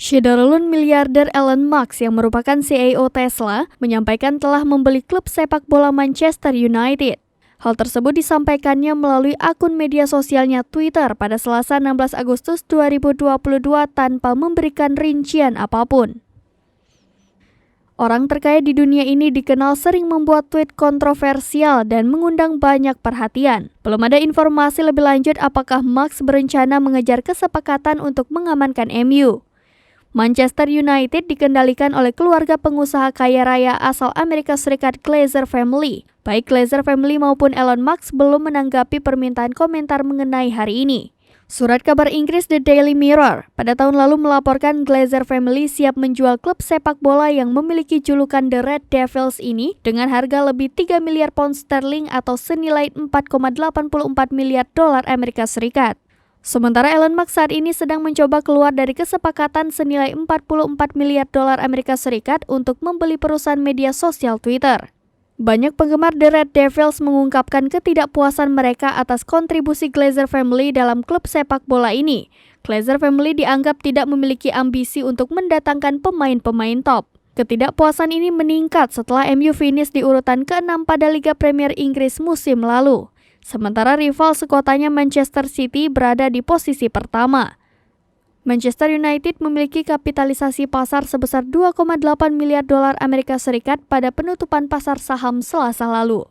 Syederlun miliarder Elon Musk yang merupakan CEO Tesla menyampaikan telah membeli klub sepak bola Manchester United. Hal tersebut disampaikannya melalui akun media sosialnya Twitter pada Selasa 16 Agustus 2022 tanpa memberikan rincian apapun. Orang terkaya di dunia ini dikenal sering membuat tweet kontroversial dan mengundang banyak perhatian. Belum ada informasi lebih lanjut apakah Musk berencana mengejar kesepakatan untuk mengamankan MU. Manchester United dikendalikan oleh keluarga pengusaha kaya raya asal Amerika Serikat Glazer Family. Baik Glazer Family maupun Elon Musk belum menanggapi permintaan komentar mengenai hari ini. Surat kabar Inggris The Daily Mirror pada tahun lalu melaporkan Glazer Family siap menjual klub sepak bola yang memiliki julukan The Red Devils ini dengan harga lebih 3 miliar pound sterling atau senilai 4,84 miliar dolar Amerika Serikat. Sementara Elon Musk saat ini sedang mencoba keluar dari kesepakatan senilai 44 miliar dolar Amerika Serikat untuk membeli perusahaan media sosial Twitter. Banyak penggemar The Red Devils mengungkapkan ketidakpuasan mereka atas kontribusi Glazer Family dalam klub sepak bola ini. Glazer Family dianggap tidak memiliki ambisi untuk mendatangkan pemain-pemain top. Ketidakpuasan ini meningkat setelah MU finish di urutan ke-6 pada Liga Premier Inggris musim lalu. Sementara rival sekotanya Manchester City berada di posisi pertama. Manchester United memiliki kapitalisasi pasar sebesar 2,8 miliar dolar Amerika Serikat pada penutupan pasar saham Selasa lalu.